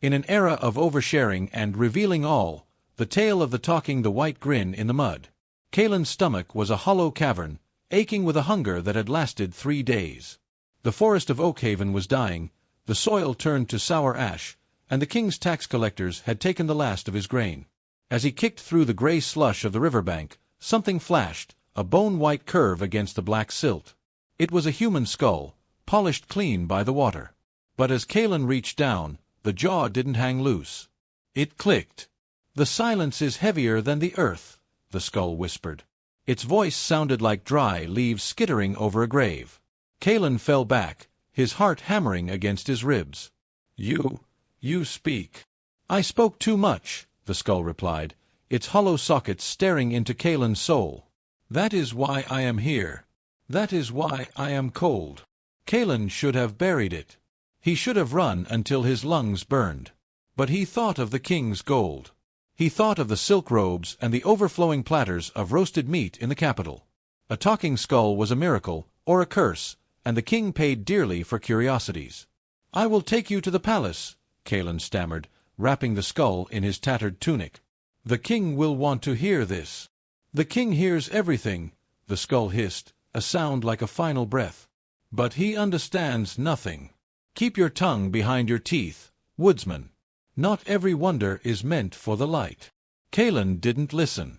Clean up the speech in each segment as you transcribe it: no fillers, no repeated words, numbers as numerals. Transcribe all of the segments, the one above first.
In an era of oversharing and revealing all, the tale of the white grin in the mud. Kalen's stomach was a hollow cavern, aching with a hunger that had lasted 3 days. The forest of Oakhaven was dying, the soil turned to sour ash, and the king's tax collectors had taken the last of his grain. As he kicked through the gray slush of the riverbank, something flashed, a bone-white curve against the black silt. It was a human skull, polished clean by the water. But as Kalen reached down, the jaw didn't hang loose. It clicked. "The silence is heavier than the earth," the skull whispered. Its voice sounded like dry leaves skittering over a grave. Kalen fell back, his heart hammering against his ribs. You speak." "I spoke too much," the skull replied, its hollow sockets staring into Kalen's soul. "That is why I am here. That is why I am cold." Kalen should have buried it. He should have run until his lungs burned. But he thought of the king's gold. He thought of the silk robes and the overflowing platters of roasted meat in the capital. A talking skull was a miracle, or a curse, and the king paid dearly for curiosities. "I will take you to the palace," Kalen stammered, wrapping the skull in his tattered tunic. "The king will want to hear this." "The king hears everything," the skull hissed, a sound like a final breath. "But he understands nothing. Keep your tongue behind your teeth, woodsman. Not every wonder is meant for the light." Kalen didn't listen.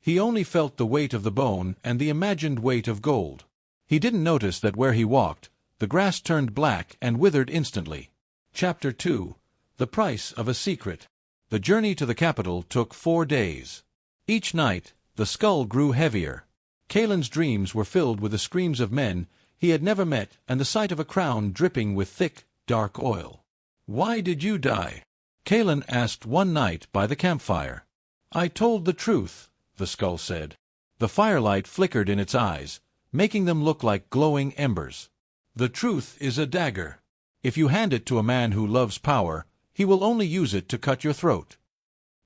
He only felt the weight of the bone and the imagined weight of gold. He didn't notice that where he walked, the grass turned black and withered instantly. Chapter 2. The Price of a Secret. The journey to the capital took 4 days. Each night, the skull grew heavier. Kalen's dreams were filled with the screams of men he had never met and the sight of a crown dripping with thick, dark oil. "Why did you die?" Kalen asked one night by the campfire. "I told the truth," the skull said. The firelight flickered in its eyes, making them look like glowing embers. "The truth is a dagger. If you hand it to a man who loves power, he will only use it to cut your throat."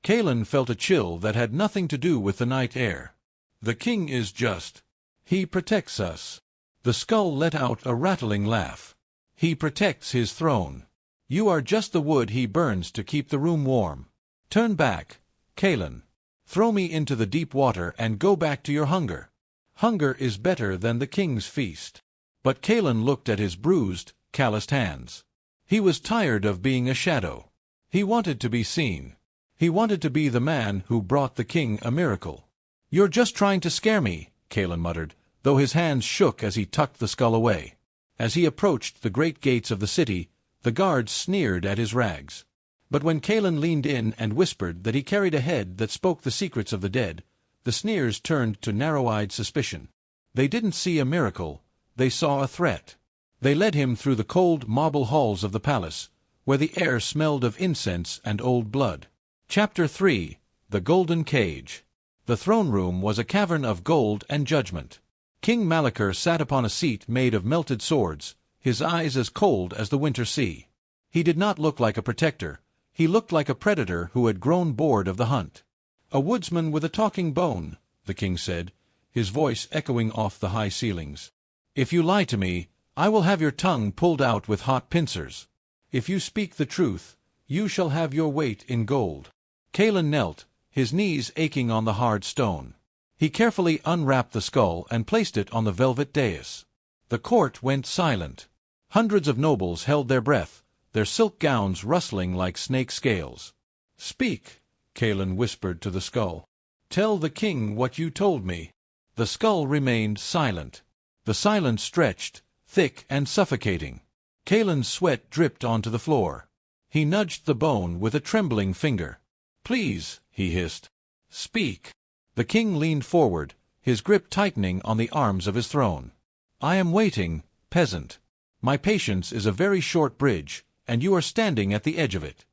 Kalen felt a chill that had nothing to do with the night air. "The king is just. He protects us." The skull let out a rattling laugh. "He protects his throne. You are just the wood he burns to keep the room warm. Turn back, Kalen. Throw me into the deep water and go back to your hunger. Hunger is better than the king's feast." But Kalen looked at his bruised, calloused hands. He was tired of being a shadow. He wanted to be seen. He wanted to be the man who brought the king a miracle. "You're just trying to scare me," Kalen muttered, though his hands shook as he tucked the skull away. As he approached the great gates of the city, the guards sneered at his rags. But when Kalen leaned in and whispered that he carried a head that spoke the secrets of the dead, the sneers turned to narrow-eyed suspicion. They didn't see a miracle, they saw a threat. They led him through the cold marble halls of the palace, where the air smelled of incense and old blood. Chapter 3. The Golden Cage. The throne room was a cavern of gold and judgment. King Malachor sat upon a seat made of melted swords, his eyes as cold as the winter sea. He did not look like a protector. He looked like a predator who had grown bored of the hunt. "A woodsman with a talking bone," the king said, his voice echoing off the high ceilings. "If you lie to me, I will have your tongue pulled out with hot pincers. If you speak the truth, you shall have your weight in gold." Kalen knelt, his knees aching on the hard stone. He carefully unwrapped the skull and placed it on the velvet dais. The court went silent. Hundreds of nobles held their breath, their silk gowns rustling like snake scales. "Speak," Kalen whispered to the skull. "Tell the king what you told me." The skull remained silent. The silence stretched, thick and suffocating. Kalen's sweat dripped onto the floor. He nudged the bone with a trembling finger. "Please," he hissed. "Speak." The king leaned forward, his grip tightening on the arms of his throne. "I am waiting, peasant. My patience is a very short bridge, and you are standing at the edge of it."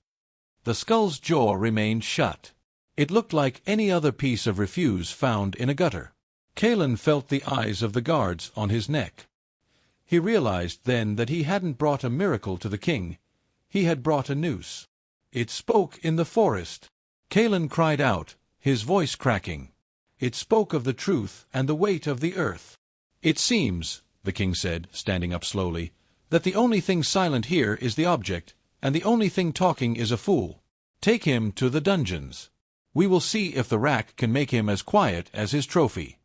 The skull's jaw remained shut. It looked like any other piece of refuse found in a gutter. Kalen felt the eyes of the guards on his neck. He realized then that he hadn't brought a miracle to the king. He had brought a noose. It spoke in the forest. Kalen cried out, his voice cracking. It spoke of the truth and the weight of the earth. "It seems," the king said, standing up slowly, "that the only thing silent here is the object, and the only thing talking is a fool. Take him to the dungeons. We will see if the rack can make him as quiet as his trophy.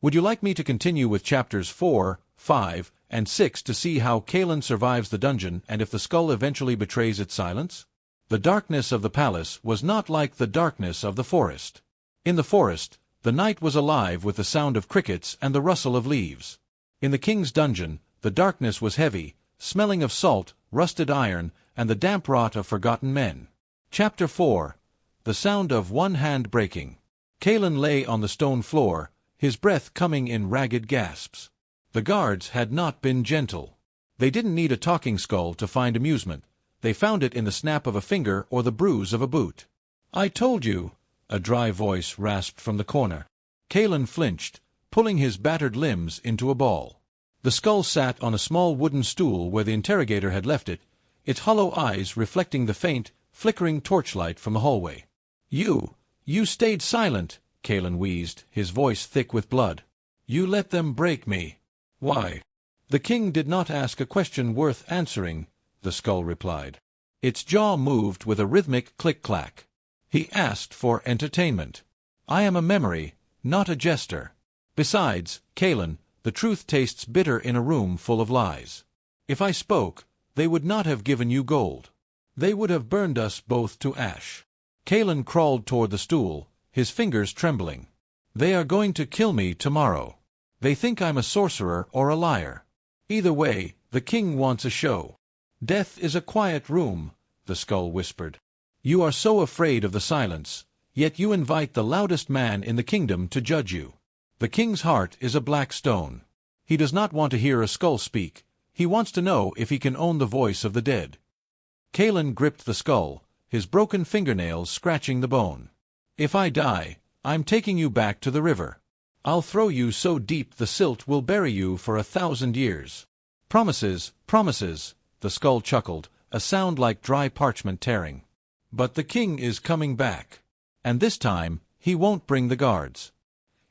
Would you like me to continue with chapters 4, 5, and 6 to see how Calin survives the dungeon and if the skull eventually betrays its silence? The darkness of the palace was not like the darkness of the forest. In the forest, the night was alive with the sound of crickets and the rustle of leaves. In the king's dungeon, the darkness was heavy, smelling of salt, rusted iron, and the damp rot of forgotten men. Chapter 4. The sound of one hand breaking. Calin lay on the stone floor, his breath coming in ragged gasps. The guards had not been gentle. They didn't need a talking skull to find amusement. They found it in the snap of a finger or the bruise of a boot. "I told you," a dry voice rasped from the corner. Calin flinched, pulling his battered limbs into a ball. The skull sat on a small wooden stool where the interrogator had left it, its hollow eyes reflecting the faint, flickering torchlight from the hallway. You stayed silent," Calin wheezed, his voice thick with blood. "You let them break me. Why?" "The king did not ask a question worth answering," the skull replied. Its jaw moved with a rhythmic click-clack. "He asked for entertainment. I am a memory, not a jester. Besides, Calin, the truth tastes bitter in a room full of lies. If I spoke, they would not have given you gold. They would have burned us both to ash." Calin crawled toward the stool, his fingers trembling. "They are going to kill me tomorrow. They think I'm a sorcerer or a liar. Either way, the king wants a show." "Death is a quiet room," the skull whispered. "You are so afraid of the silence, yet you invite the loudest man in the kingdom to judge you. The king's heart is a black stone. He does not want to hear a skull speak. He wants to know if he can own the voice of the dead." Calin gripped the skull, his broken fingernails scratching the bone. "If I die, I'm taking you back to the river. I'll throw you so deep the silt will bury you for 1,000 years. Promises, promises," the skull chuckled, a sound like dry parchment tearing. "But the king is coming back. And this time, he won't bring the guards.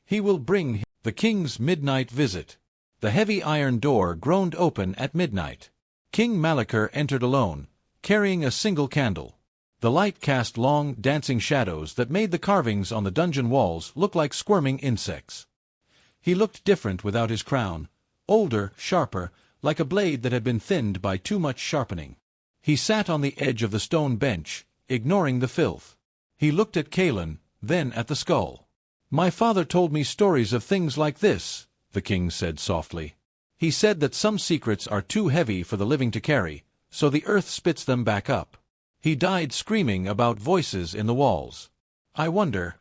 He will bring the king's midnight visit." The heavy iron door groaned open at midnight. King Malachor entered alone, carrying a single candle. The light cast long, dancing shadows that made the carvings on the dungeon walls look like squirming insects. He looked different without his crown, older, sharper, like a blade that had been thinned by too much sharpening. He sat on the edge of the stone bench, ignoring the filth. He looked at Calin, then at the skull. "My father told me stories of things like this," the king said softly. "He said that some secrets are too heavy for the living to carry, so the earth spits them back up. He died screaming about voices in the walls. I wonder,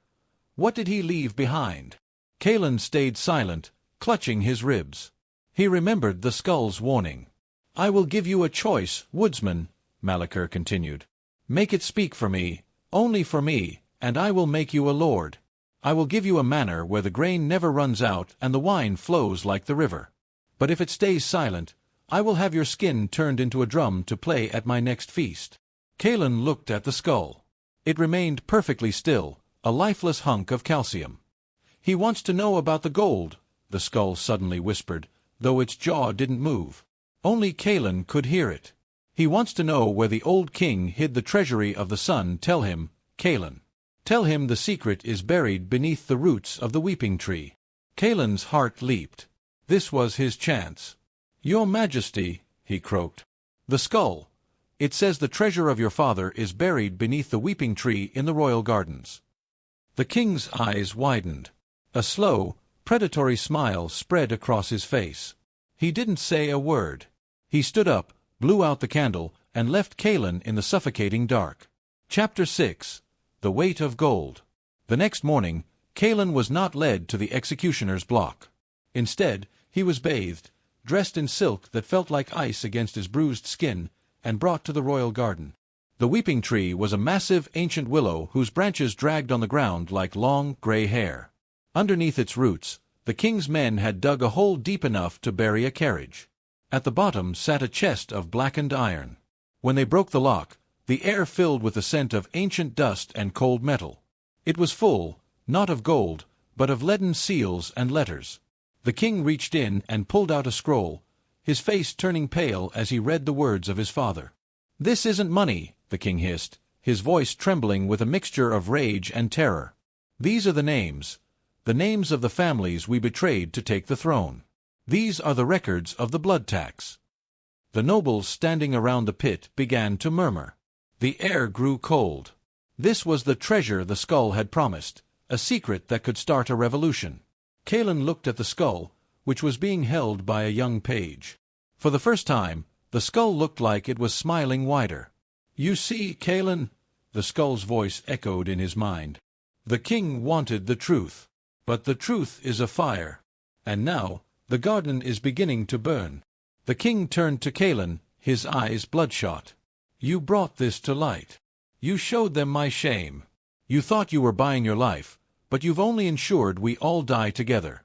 what did he leave behind?" Calin stayed silent, clutching his ribs. He remembered the skull's warning. "I will give you a choice, woodsman," Malachor continued. "Make it speak for me, only for me, and I will make you a lord. I will give you a manor where the grain never runs out and the wine flows like the river. But if it stays silent, I will have your skin turned into a drum to play at my next feast." Calin looked at the skull. It remained perfectly still, a lifeless hunk of calcium. "He wants to know about the gold," the skull suddenly whispered, though its jaw didn't move. Only Calin could hear it. "He wants to know where the old king hid the treasury of the sun. Tell him, Calin. Tell him the secret is buried beneath the roots of the weeping tree." Calin's heart leaped. This was his chance. "Your Majesty," he croaked. "The skull. It says the treasure of your father is buried beneath the weeping tree in the royal gardens." The king's eyes widened. A slow, predatory smile spread across his face. He didn't say a word. He stood up, blew out the candle, and left Calin in the suffocating dark. Chapter 6. The Weight of Gold. The next morning, Calin was not led to the executioner's block. Instead, he was bathed, dressed in silk that felt like ice against his bruised skin, and brought to the royal garden. The weeping tree was a massive ancient willow whose branches dragged on the ground like long, gray hair. Underneath its roots, the king's men had dug a hole deep enough to bury a carriage. At the bottom sat a chest of blackened iron. When they broke the lock, the air filled with the scent of ancient dust and cold metal. It was full, not of gold, but of leaden seals and letters. The king reached in and pulled out a scroll, his face turning pale as he read the words of his father. "This isn't money," the king hissed, his voice trembling with a mixture of rage and terror. "These are the names of the families we betrayed to take the throne. These are the records of the blood tax." The nobles standing around the pit began to murmur. The air grew cold. This was the treasure the skull had promised, a secret that could start a revolution. Cailan looked at the skull, which was being held by a young page. For the first time, the skull looked like it was smiling wider. "You see, Cailan," the skull's voice echoed in his mind. "The king wanted the truth. But the truth is afire. And now, the garden is beginning to burn." The king turned to Cailan, his eyes bloodshot. "You brought this to light. You showed them my shame. You thought you were buying your life, but you've only ensured we all die together."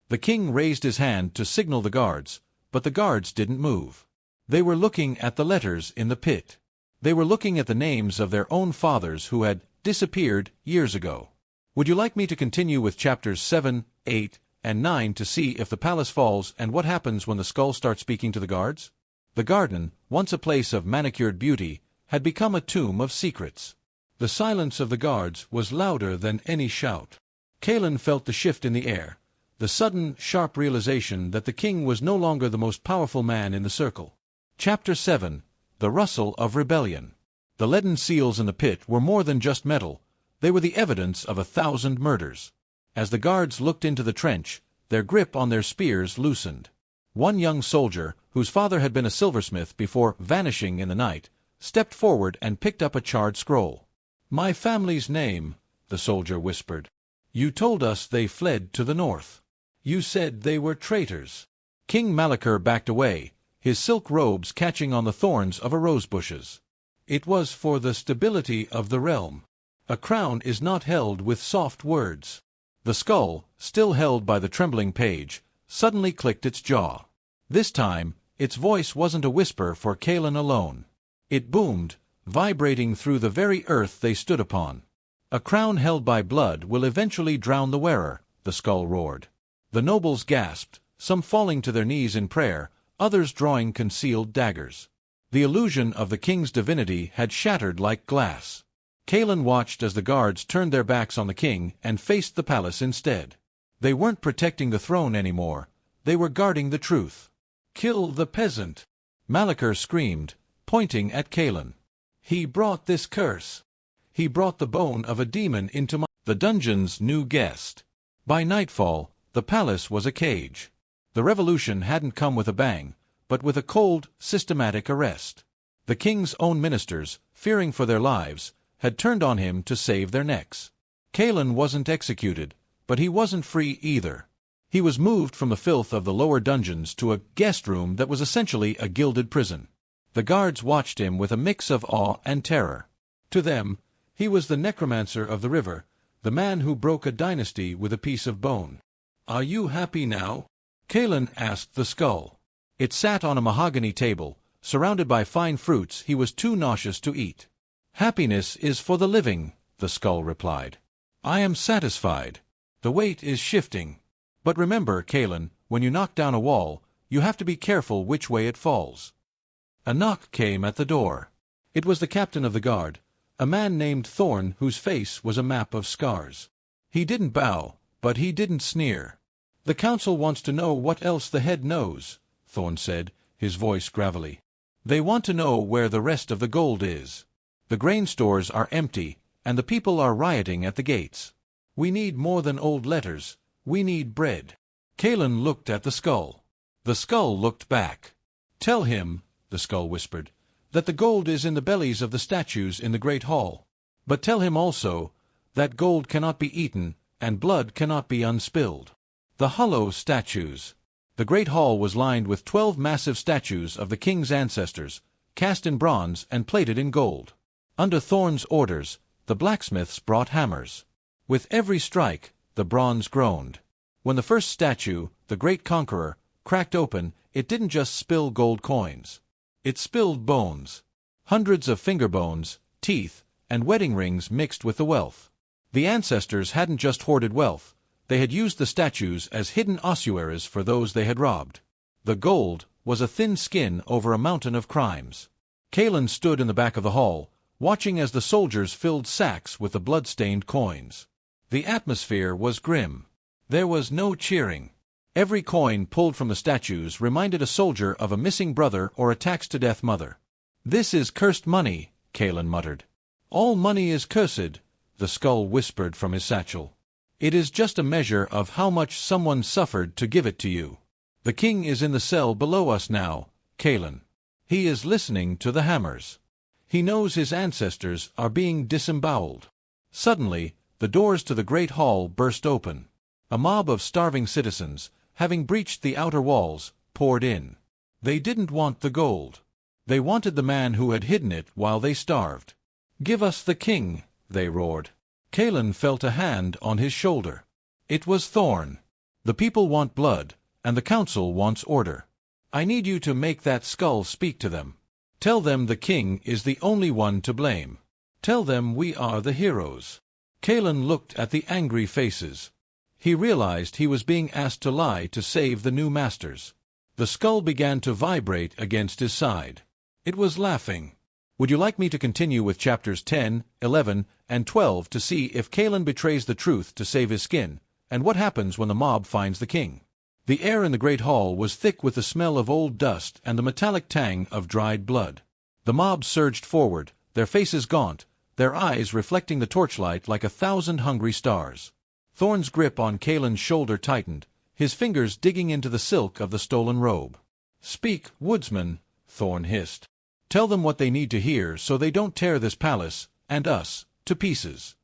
The king raised his hand to signal the guards, but the guards didn't move. They were looking at the letters in the pit. They were looking at the names of their own fathers who had disappeared years ago. Would you like me to continue with chapters 7, 8, and 9 to see if the palace falls and what happens when the skull starts speaking to the guards? The garden, once a place of manicured beauty, had become a tomb of secrets. The silence of the guards was louder than any shout. Cailan felt the shift in the air, the sudden, sharp realization that the king was no longer the most powerful man in the circle. Chapter 7. The Rustle of Rebellion. The leaden seals in the pit were more than just metal. They were the evidence of 1,000 murders. As the guards looked into the trench, their grip on their spears loosened. One young soldier, whose father had been a silversmith before vanishing in the night, stepped forward and picked up a charred scroll. "My family's name," the soldier whispered. "You told us they fled to the north. You said they were traitors." King Malachir backed away, his silk robes catching on the thorns of a rose bushes. "It was for the stability of the realm. A crown is not held with soft words." The skull, still held by the trembling page, suddenly clicked its jaw. This time, its voice wasn't a whisper for Cailan alone. It boomed, vibrating through the very earth they stood upon. "A crown held by blood will eventually drown the wearer," the skull roared. The nobles gasped, some falling to their knees in prayer, others drawing concealed daggers. The illusion of the king's divinity had shattered like glass. Cailan watched as the guards turned their backs on the king and faced the palace instead. They weren't protecting the throne anymore. They were guarding the truth. "Kill the peasant!" Malachir screamed, pointing at Cailan. "He brought this curse. He brought the bone of a demon into the dungeon's new guest." By nightfall, the palace was a cage. The revolution hadn't come with a bang, but with a cold, systematic arrest. The king's own ministers, fearing for their lives, had turned on him to save their necks. Cailan wasn't executed, but he wasn't free either. He was moved from the filth of the lower dungeons to a guest room that was essentially a gilded prison. The guards watched him with a mix of awe and terror. To them, he was the necromancer of the river, the man who broke a dynasty with a piece of bone. "Are you happy now?" Cailan asked the skull. It sat on a mahogany table, surrounded by fine fruits he was too nauseous to eat. "Happiness is for the living," the skull replied. "I am satisfied. The weight is shifting. But remember, Cailan, when you knock down a wall, you have to be careful which way it falls." A knock came at the door. It was the captain of the guard, a man named Thorn whose face was a map of scars. He didn't bow, but he didn't sneer. "The council wants to know what else the head knows," Thorn said, his voice gravelly. "They want to know where the rest of the gold is. The grain stores are empty, and the people are rioting at the gates. We need more than old letters. We need bread." Cailan looked at the skull. The skull looked back. "Tell him," the skull whispered, "that the gold is in the bellies of the statues in the Great Hall. But tell him also that gold cannot be eaten and blood cannot be unspilled." The hollow statues. The Great Hall was lined with 12 massive statues of the king's ancestors, cast in bronze and plated in gold. Under Thorn's orders, the blacksmiths brought hammers. With every strike, the bronze groaned. When the first statue, the great conqueror, cracked open, it didn't just spill gold coins. It spilled bones. Hundreds of finger bones, teeth, and wedding rings mixed with the wealth. The ancestors hadn't just hoarded wealth. They had used the statues as hidden ossuaries for those they had robbed. The gold was a thin skin over a mountain of crimes. Kalen stood in the back of the hall, watching as the soldiers filled sacks with the blood-stained coins. The atmosphere was grim. There was no cheering. Every coin pulled from the statues reminded a soldier of a missing brother or a taxed-to-death mother. "This is cursed money," Kalen muttered. "All money is cursed," the skull whispered from his satchel. "It is just a measure of how much someone suffered to give it to you. The king is in the cell below us now, Kalen. He is listening to the hammers. He knows his ancestors are being disemboweled." Suddenly, the doors to the great hall burst open. A mob of starving citizens, having breached the outer walls, poured in. They didn't want the gold. They wanted the man who had hidden it while they starved. "Give us the king," they roared. Kalen felt a hand on his shoulder. It was Thorn. "The people want blood, and the council wants order. I need you to make that skull speak to them. Tell them the king is the only one to blame. Tell them we are the heroes." Kalen looked at the angry faces. He realized he was being asked to lie to save the new masters. The skull began to vibrate against his side. It was laughing. Would you like me to continue with chapters 10, 11, and 12 to see if Kalen betrays the truth to save his skin, and what happens when the mob finds the king? The air in the great hall was thick with the smell of old dust and the metallic tang of dried blood. The mob surged forward, their faces gaunt, their eyes reflecting the torchlight like 1,000 hungry stars. Thorn's grip on Kalen's shoulder tightened, his fingers digging into the silk of the stolen robe. "Speak, woodsman," Thorn hissed. "Tell them what they need to hear so they don't tear this palace, and us, to pieces."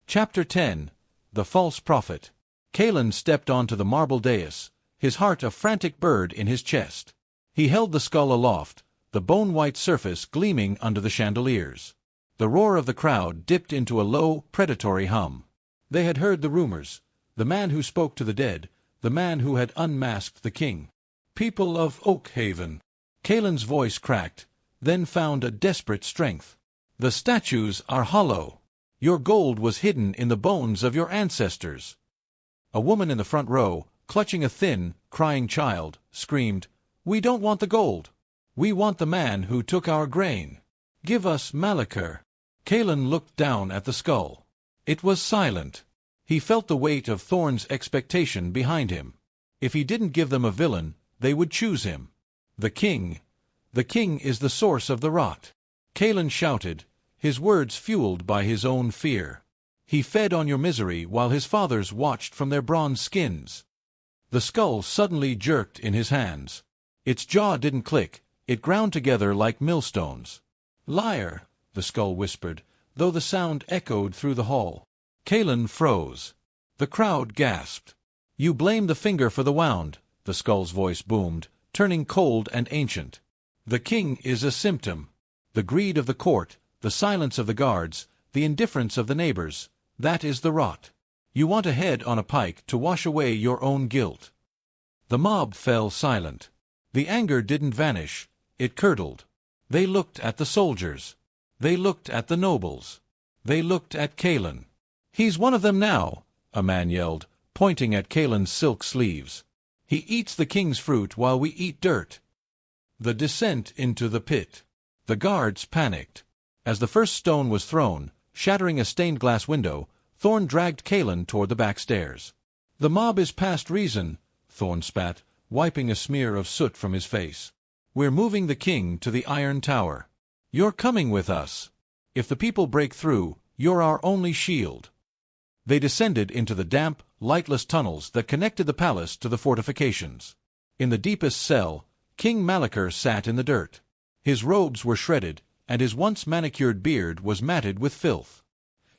Chapter 10. The False Prophet. Kalen stepped onto the marble dais, his heart a frantic bird in his chest. He held the skull aloft, the bone-white surface gleaming under the chandeliers. The roar of the crowd dipped into a low, predatory hum. They had heard the rumors, the man who spoke to the dead, the man who had unmasked the king. "People of Oakhaven." Kalen's voice cracked, then found a desperate strength. "The statues are hollow. Your gold was hidden in the bones of your ancestors." A woman in the front row, clutching a thin, crying child, screamed, "We don't want the gold. We want the man who took our grain. Give us Malachar." Kalen looked down at the skull. It was silent. He felt the weight of Thorn's expectation behind him. If he didn't give them a villain, they would choose him. The king is the source of the rot. Kalen shouted, his words fueled by his own fear. He fed on your misery while his fathers watched from their bronze skins. The skull suddenly jerked in his hands. Its jaw didn't click, it ground together like millstones. "Liar," the skull whispered, though the sound echoed through the hall. Kalen froze. The crowd gasped. "You blame the finger for the wound," the skull's voice boomed, turning cold and ancient. "The king is a symptom. The greed of the court, the silence of the guards, the indifference of the neighbors, that is the rot. You want a head on a pike to wash away your own guilt." The mob fell silent. The anger didn't vanish, it curdled. They looked at the soldiers. They looked at the nobles. They looked at Kalen. "He's one of them now," a man yelled, pointing at Kalen's silk sleeves. "He eats the king's fruit while we eat dirt." The descent into the pit. The guards panicked. As the first stone was thrown, shattering a stained-glass window, Thorn dragged Kalen toward the back stairs. "The mob is past reason," Thorn spat, wiping a smear of soot from his face. "We're moving the king to the Iron Tower. You're coming with us. If the people break through, you're our only shield." They descended into the damp, lightless tunnels that connected the palace to the fortifications. In the deepest cell, King Malachar sat in the dirt. His robes were shredded, and his once manicured beard was matted with filth.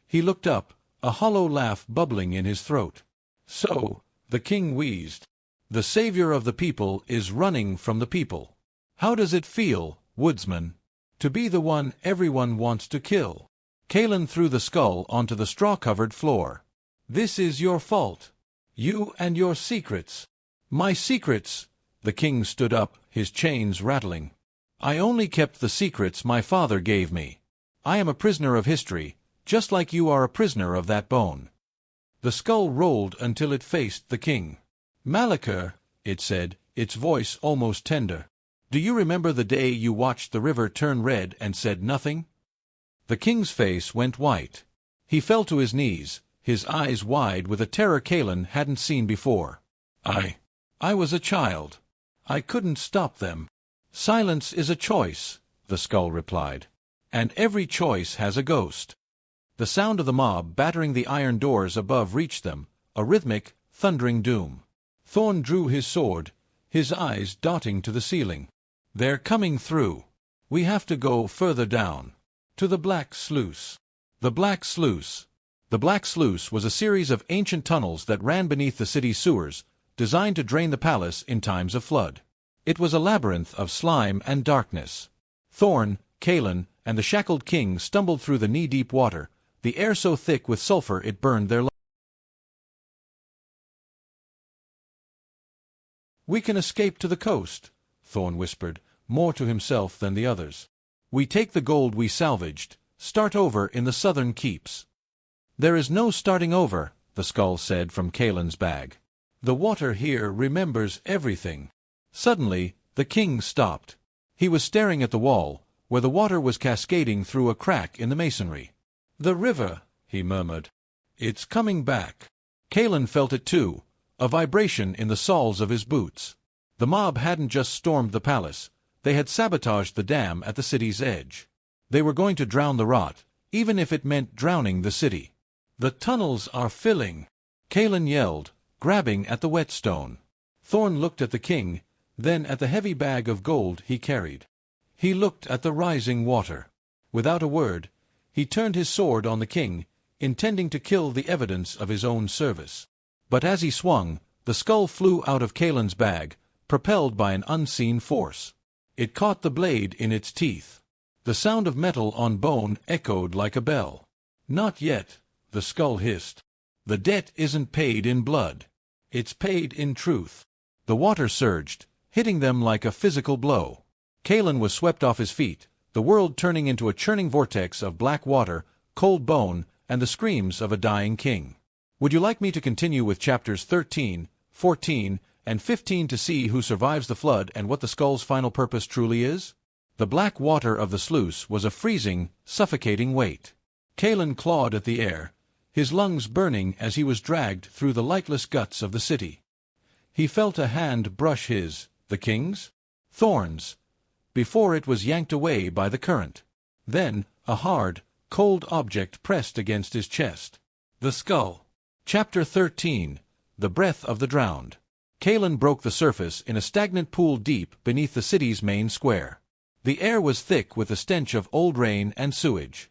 He looked up, a hollow laugh bubbling in his throat. "So," the king wheezed, "the savior of the people is running from the people. How does it feel, woodsman, to be the one everyone wants to kill?" Kalen threw the skull onto the straw-covered floor. "This is your fault. You and your secrets." "My secrets!" The king stood up, his chains rattling. "I only kept the secrets my father gave me. I am a prisoner of history, just like you are a prisoner of that bone." The skull rolled until it faced the king. "Malachar," it said, its voice almost tender. Do you remember the day you watched the river turn red and said nothing? The king's face went white. He fell to his knees, his eyes wide with a terror Kaelin hadn't seen before. I was a child. I couldn't stop them. Silence is a choice, the skull replied. And every choice has a ghost. The sound of the mob battering the iron doors above reached them, a rhythmic, thundering doom. Thorn drew his sword, his eyes darting to the ceiling. They're coming through. We have to go further down. To the Black Sluice. The Black Sluice. The Black Sluice was a series of ancient tunnels that ran beneath the city's sewers, designed to drain the palace in times of flood. It was a labyrinth of slime and darkness. Thorn, Kaelin, and the shackled king stumbled through the knee-deep water, the air so thick with sulfur it burned their lungs. "We can escape to the coast," Thorn whispered, more to himself than the others. "We take the gold we salvaged, start over in the southern keeps." "There is no starting over," the skull said from Kaelin's bag. "The water here remembers everything." Suddenly, the king stopped. He was staring at the wall, where the water was cascading through a crack in the masonry. "The river," he murmured. "It's coming back." Kaelin felt it too, a vibration in the soles of his boots. The mob hadn't just stormed the palace, they had sabotaged the dam at the city's edge. They were going to drown the rot, even if it meant drowning the city. "The tunnels are filling," Kaelin yelled, grabbing at the whetstone. Thorn looked at the king, then at the heavy bag of gold he carried. He looked at the rising water. Without a word, he turned his sword on the king, intending to kill the evidence of his own service. But as he swung, the skull flew out of Kaelin's bag, propelled by an unseen force. It caught the blade in its teeth. The sound of metal on bone echoed like a bell. "Not yet," the skull hissed. "The debt isn't paid in blood. It's paid in truth." The water surged, hitting them like a physical blow. Kaelin was swept off his feet, the world turning into a churning vortex of black water, cold bone, and the screams of a dying king. Would you like me to continue with chapters 13, 14, and 15 to see who survives the flood and what the skull's final purpose truly is? The black water of the sluice was a freezing, suffocating weight. Kaelin clawed at the air, his lungs burning as he was dragged through the lightless guts of the city. He felt a hand brush his, the king's? Thorn's, before it was yanked away by the current. Then, a hard, cold object pressed against his chest. The skull. Chapter 13. The Breath of the Drowned. Kaelin broke the surface in a stagnant pool deep beneath the city's main square. The air was thick with the stench of old rain and sewage.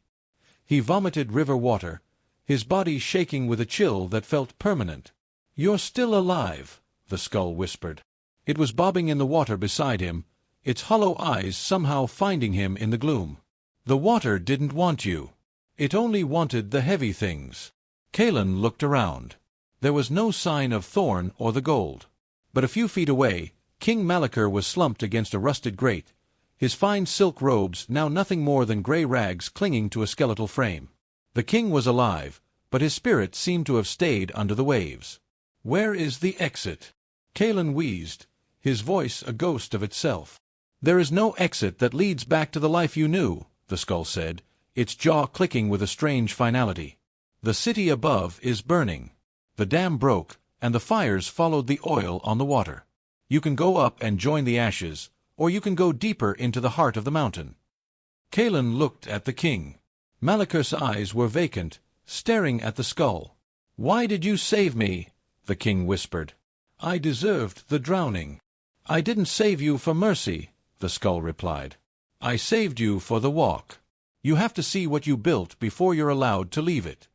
He vomited river water, his body shaking with a chill that felt permanent. "You're still alive," the skull whispered. It was bobbing in the water beside him, its hollow eyes somehow finding him in the gloom. "The water didn't want you. It only wanted the heavy things." Kaelin looked around. There was no sign of Thorn or the gold. But a few feet away, King Malachor was slumped against a rusted grate, his fine silk robes now nothing more than grey rags clinging to a skeletal frame. The king was alive, but his spirit seemed to have stayed under the waves. "Where is the exit?" Kaelin wheezed, his voice a ghost of itself. "There is no exit that leads back to the life you knew," the skull said, its jaw clicking with a strange finality. "The city above is burning. The dam broke, and the fires followed the oil on the water. You can go up and join the ashes, or you can go deeper into the heart of the mountain." Kaelin looked at the king. Malachor's eyes were vacant, staring at the skull. "Why did you save me?" the king whispered. "I deserved the drowning." "I didn't save you for mercy," the skull replied. "I saved you for the walk. You have to see what you built before you're allowed to leave it."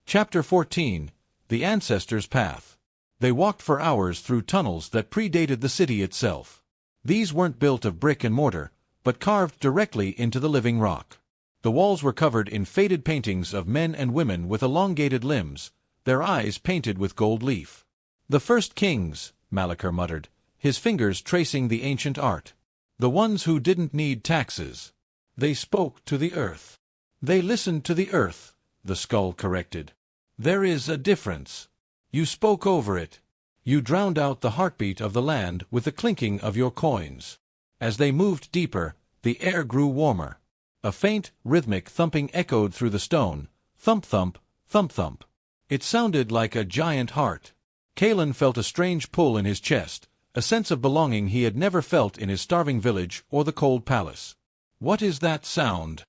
Chapter 14. The Ancestors' Path. They walked for hours through tunnels that predated the city itself. These weren't built of brick and mortar, but carved directly into the living rock. The walls were covered in faded paintings of men and women with elongated limbs, their eyes painted with gold leaf. "The first kings," Malachor muttered, his fingers tracing the ancient art. "The ones who didn't need taxes. They spoke to the earth." "They listened to the earth," the skull corrected. "There is a difference. You spoke over it. You drowned out the heartbeat of the land with the clinking of your coins. As they moved deeper, the air grew warmer. A faint, rhythmic thumping echoed through the stone, thump-thump, thump-thump. It sounded like a giant heart. Kalen felt a strange pull in his chest, a sense of belonging he had never felt in his starving village or the cold palace. "What is that sound?"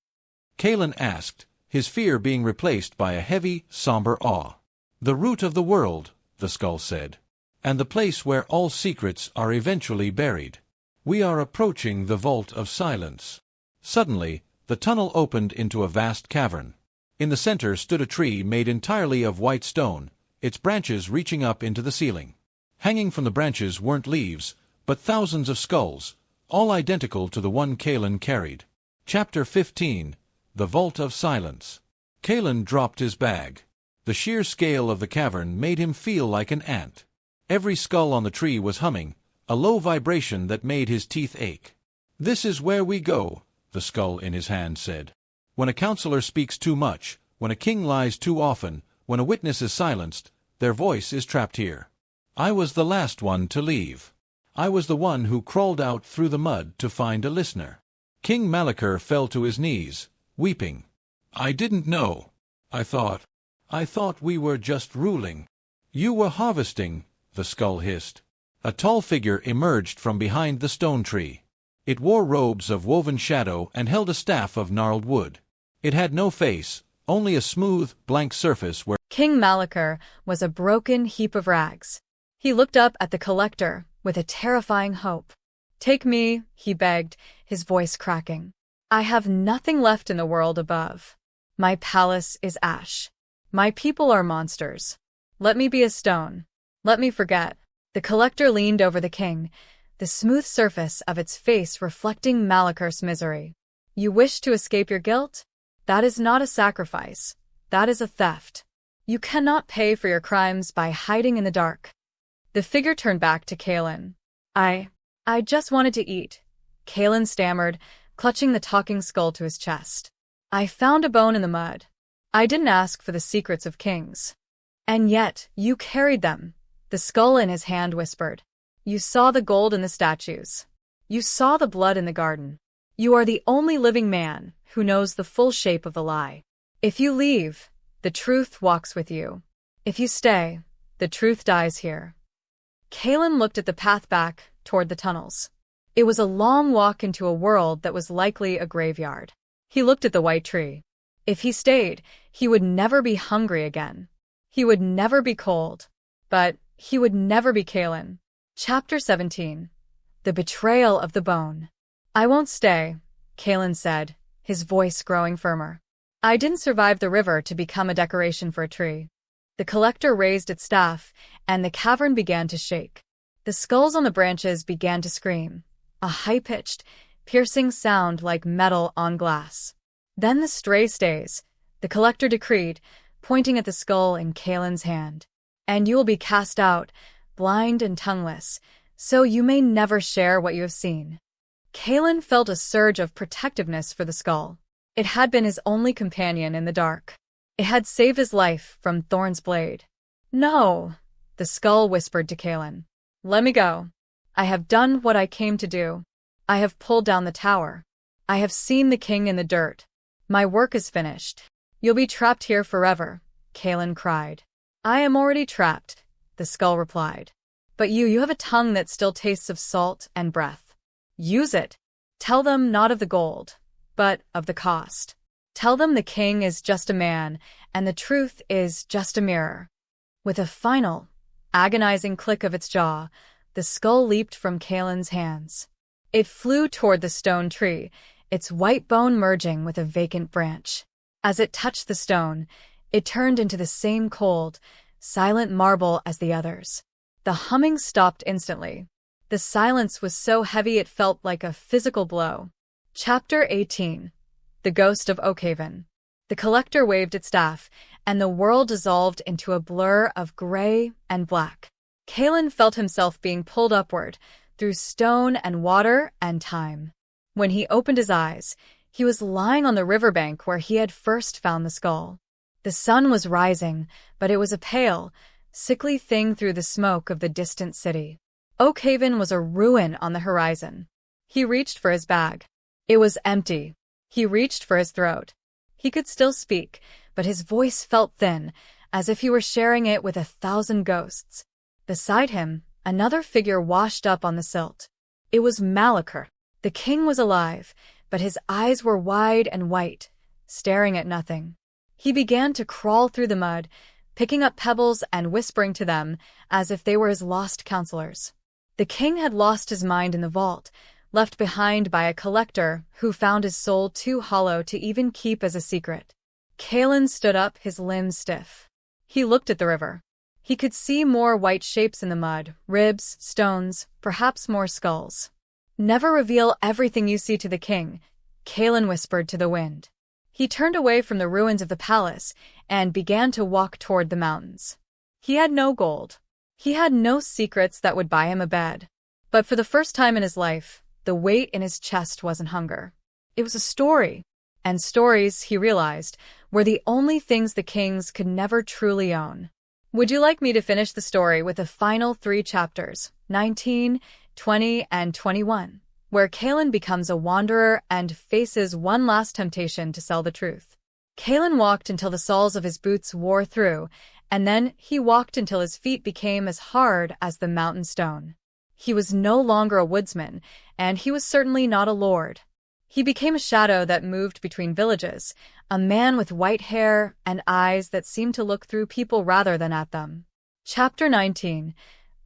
Kalen asked, his fear being replaced by a heavy, somber awe. "The root of the world," the skull said, "and the place where all secrets are eventually buried. We are approaching the Vault of Silence." Suddenly, the tunnel opened into a vast cavern. In the center stood a tree made entirely of white stone, its branches reaching up into the ceiling. Hanging from the branches weren't leaves, but thousands of skulls, all identical to the one Kalen carried. Chapter 15. The Vault of Silence. Kalen dropped his bag. The sheer scale of the cavern made him feel like an ant. Every skull on the tree was humming, a low vibration that made his teeth ache. "This is where we go," the skull in his hand said. "When a counselor speaks too much, when a king lies too often, when a witness is silenced, their voice is trapped here. I was the last one to leave. I was the one who crawled out through the mud to find a listener." King Malachor fell to his knees, weeping. "I didn't know. I thought we were just ruling." "You were harvesting," the skull hissed. A tall figure emerged from behind the stone tree. It wore robes of woven shadow and held a staff of gnarled wood. It had no face, only a smooth, blank surface where King Malachor was a broken heap of rags. He looked up at the collector with a terrifying hope. "Take me," he begged, his voice cracking. "I have nothing left in the world above. My palace is ash. My people are monsters. Let me be a stone. Let me forget." The collector leaned over the king, the smooth surface of its face reflecting Malachor's misery. "You wish to escape your guilt? That is not a sacrifice. That is a theft. You cannot pay for your crimes by hiding in the dark." The figure turned back to Kalen. I just wanted to eat," Kalen stammered, clutching the talking skull to his chest. "I found a bone in the mud. I didn't ask for the secrets of kings." "And yet, you carried them," the skull in his hand whispered. "You saw the gold in the statues. You saw the blood in the garden. You are the only living man who knows the full shape of the lie. If you leave, the truth walks with you. If you stay, the truth dies here." Kalen looked at the path back toward the tunnels. It was a long walk into a world that was likely a graveyard. He looked at the white tree. If he stayed, he would never be hungry again. He would never be cold. But he would never be Kalen. Chapter 17. The Betrayal of the Bone. "I won't stay," Kalen said, his voice growing firmer. "I didn't survive the river to become a decoration for a tree." The collector raised its staff, and the cavern began to shake. The skulls on the branches began to scream, a high-pitched, piercing sound like metal on glass. "Then the stray stays," the collector decreed, pointing at the skull in Kalen's hand. "And you will be cast out, blind and tongueless, so you may never share what you have seen." Kalen felt a surge of protectiveness for the skull. It had been his only companion in the dark. It had saved his life from Thorn's blade. "No," the skull whispered to Kalen. "Let me go. I have done what I came to do. I have pulled down the tower. I have seen the king in the dirt. My work is finished." "You'll be trapped here forever," Kalen cried. "I am already trapped," the skull replied. "But you have a tongue that still tastes of salt and breath. Use it. Tell them not of the gold, but of the cost. Tell them the king is just a man, and the truth is just a mirror." With a final, agonizing click of its jaw, the skull leaped from Kalen's hands. It flew toward the stone tree, its white bone merging with a vacant branch. As it touched the stone, it turned into the same cold, silent marble as the others. The humming stopped instantly. The silence was so heavy it felt like a physical blow. Chapter 18. The Ghost of Oakhaven. The collector waved its staff, and the world dissolved into a blur of gray and black. Kalen felt himself being pulled upward, through stone and water and time. When he opened his eyes, he was lying on the riverbank where he had first found the skull. The sun was rising, but it was a pale, sickly thing through the smoke of the distant city. Oakhaven was a ruin on the horizon. He reached for his bag. It was empty. He reached for his throat. He could still speak, but his voice felt thin, as if he were sharing it with 1,000 ghosts. Beside him, another figure washed up on the silt. It was Malachor. The king was alive, but his eyes were wide and white, staring at nothing. He began to crawl through the mud, picking up pebbles and whispering to them as if they were his lost counselors. The king had lost his mind in the vault, left behind by a collector who found his soul too hollow to even keep as a secret. Kalen stood up, his limbs stiff. He looked at the river. He could see more white shapes in the mud, ribs, stones, perhaps more skulls. "Never reveal everything you see to the king," Kalen whispered to the wind. He turned away from the ruins of the palace and began to walk toward the mountains. He had no gold. He had no secrets that would buy him a bed. But for the first time in his life, the weight in his chest wasn't hunger. It was a story. And stories, he realized, were the only things the kings could never truly own. Would you like me to finish the story with the final 3 chapters, 19, 20, and 21, where Kalen becomes a wanderer and faces one last temptation to sell the truth? Kalen walked until the soles of his boots wore through, and then he walked until his feet became as hard as the mountain stone. He was no longer a woodsman, and he was certainly not a lord. He became a shadow that moved between villages, a man with white hair and eyes that seemed to look through people rather than at them. Chapter 19.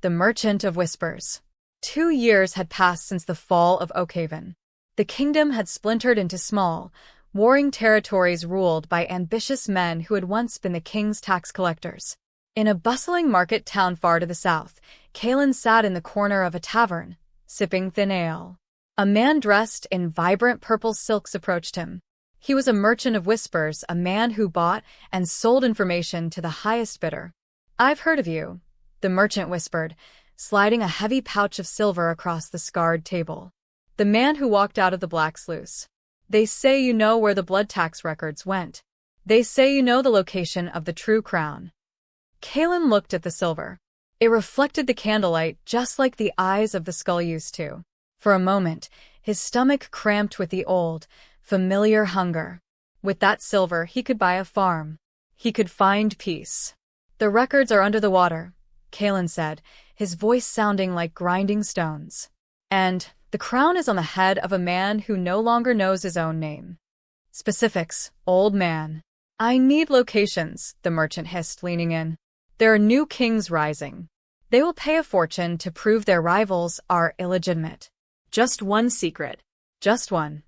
The Merchant of Whispers. 2 years had passed since the fall of Oakhaven. The kingdom had splintered into small, warring territories ruled by ambitious men who had once been the king's tax collectors. In a bustling market town far to the south, Kalen sat in the corner of a tavern, sipping thin ale. A man dressed in vibrant purple silks approached him. He was a merchant of whispers, a man who bought and sold information to the highest bidder. "I've heard of you," the merchant whispered, sliding a heavy pouch of silver across the scarred table. The man who walked out of the black sluice. "They say you know where the blood tax records went. They say you know the location of the true crown." Kalen looked at the silver. It reflected the candlelight just like the eyes of the skull used to. For a moment, his stomach cramped with the old, familiar hunger. With that silver, he could buy a farm. He could find peace. "The records are under the water," Kalen said, his voice sounding like grinding stones. "And the crown is on the head of a man who no longer knows his own name." "Specifics, old man." "I need locations," the merchant hissed, leaning in. "There are new kings rising. They will pay a fortune to prove their rivals are illegitimate. Just one secret. Just one."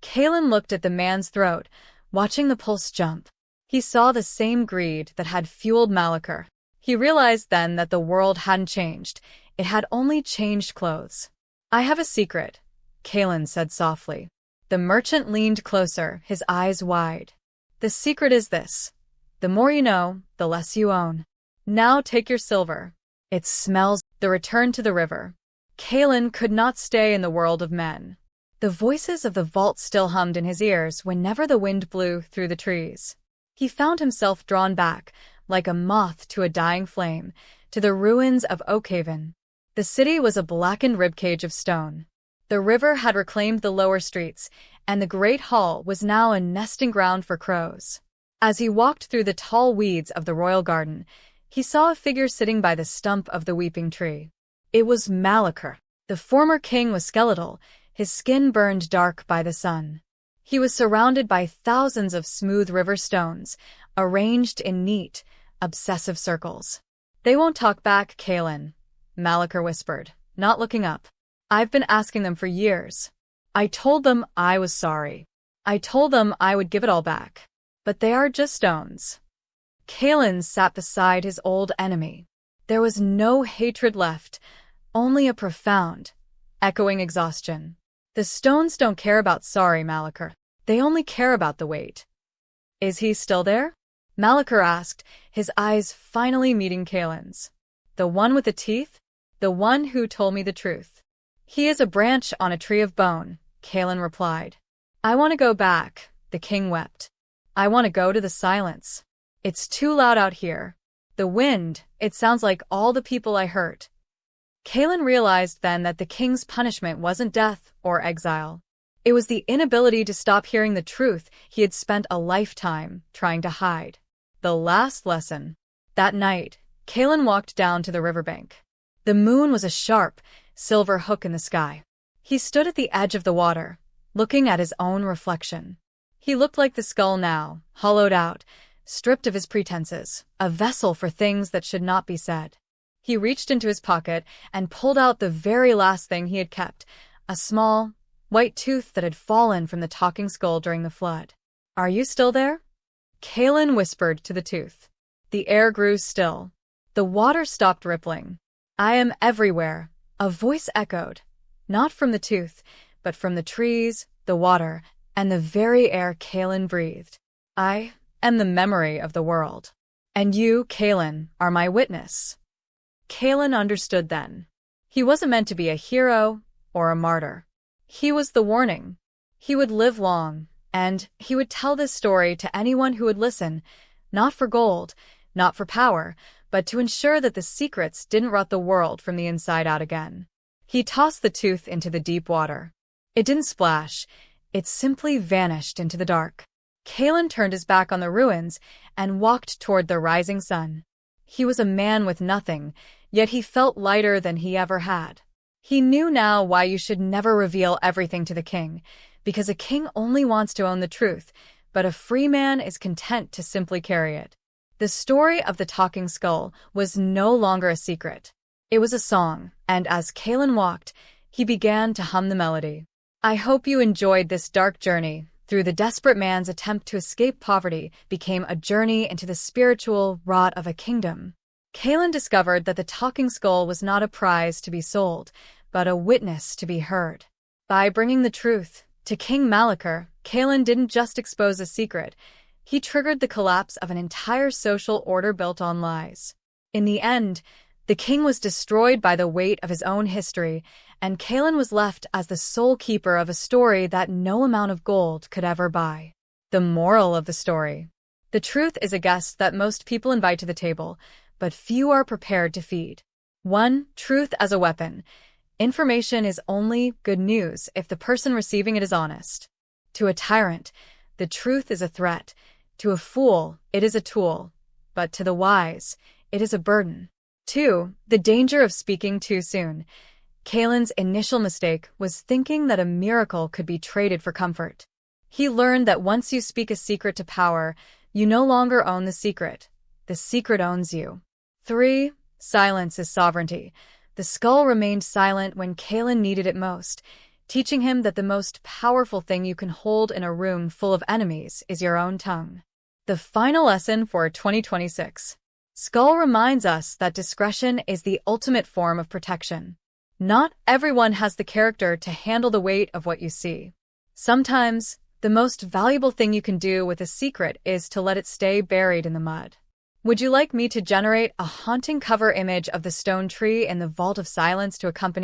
Kalen looked at the man's throat, watching the pulse jump. He saw the same greed that had fueled Malachor. He realized then that the world hadn't changed. It had only changed clothes. "I have a secret," Kalen said softly. The merchant leaned closer, his eyes wide. "The secret is this. The more you know, the less you own. Now take your silver. It smells." The return to the river. Kalen could not stay in the world of men. The voices of the vault still hummed in his ears whenever the wind blew through the trees. He found himself drawn back, like a moth to a dying flame, to the ruins of Oakhaven. The city was a blackened ribcage of stone. The river had reclaimed the lower streets, and the great hall was now a nesting ground for crows. As he walked through the tall weeds of the royal garden, he saw a figure sitting by the stump of the weeping tree. It was Malachor. The former king was skeletal, his skin burned dark by the sun. He was surrounded by thousands of smooth river stones, arranged in neat, obsessive circles. "They won't talk back, Kalen," Malachor whispered, not looking up. "I've been asking them for years. I told them I was sorry. I told them I would give it all back. But they are just stones." Kalen sat beside his old enemy. There was no hatred left, only a profound, echoing exhaustion. "The stones don't care about sorry, Malachor. They only care about the weight." "Is he still there?" Malachor asked, his eyes finally meeting Kalen's. "The one with the teeth? The one who told me the truth." "He is a branch on a tree of bone," Kalen replied. "I want to go back," the king wept. "I want to go to the silence. It's too loud out here. The wind, it sounds like all the people I hurt." Kalen realized then that the king's punishment wasn't death or exile. It was the inability to stop hearing the truth he had spent a lifetime trying to hide. The last lesson. That night, Kalen walked down to the riverbank. The moon was a sharp, silver hook in the sky. He stood at the edge of the water, looking at his own reflection. He looked like the skull now, hollowed out, stripped of his pretenses, a vessel for things that should not be said. He reached into his pocket and pulled out the very last thing he had kept, a small, white tooth that had fallen from the talking skull during the flood. "Are you still there?" Kalen whispered to the tooth. The air grew still. The water stopped rippling. "I am everywhere," a voice echoed, not from the tooth, but from the trees, the water, and the very air Kalen breathed. "I am the memory of the world. And you, Kalen, are my witness." Kalen understood then. He wasn't meant to be a hero or a martyr. He was the warning. He would live long, and he would tell this story to anyone who would listen, not for gold, not for power, but to ensure that the secrets didn't rot the world from the inside out again. He tossed the tooth into the deep water. It didn't splash. It simply vanished into the dark. Kalen turned his back on the ruins and walked toward the rising sun. He was a man with nothing, yet he felt lighter than he ever had. He knew now why you should never reveal everything to the king, because a king only wants to own the truth, but a free man is content to simply carry it. The story of the talking skull was no longer a secret. It was a song, and as Kalen walked, he began to hum the melody. I hope you enjoyed this dark journey through the desperate man's attempt to escape poverty became a journey into the spiritual rot of a kingdom. Kalen discovered that the talking skull was not a prize to be sold, but a witness to be heard. By bringing the truth to King Malachor, Kalen didn't just expose a secret, he triggered the collapse of an entire social order built on lies. In the end, the king was destroyed by the weight of his own history, and Kalen was left as the sole keeper of a story that no amount of gold could ever buy. The moral of the story. The truth is a guest that most people invite to the table, but few are prepared to feed. 1. Truth as a weapon. Information is only good news if the person receiving it is honest. To a tyrant, the truth is a threat. To a fool, it is a tool. But to the wise, it is a burden. 2. The danger of speaking too soon. Kalen's initial mistake was thinking that a miracle could be traded for comfort. He learned that once you speak a secret to power, you no longer own the secret. The secret owns you. 3. Silence is sovereignty. The skull remained silent when Kalen needed it most, teaching him that the most powerful thing you can hold in a room full of enemies is your own tongue. The final lesson for 2026. Skull reminds us that discretion is the ultimate form of protection. Not everyone has the character to handle the weight of what you see. Sometimes, the most valuable thing you can do with a secret is to let it stay buried in the mud. Would you like me to generate a haunting cover image of the stone tree in the Vault of Silence to accompany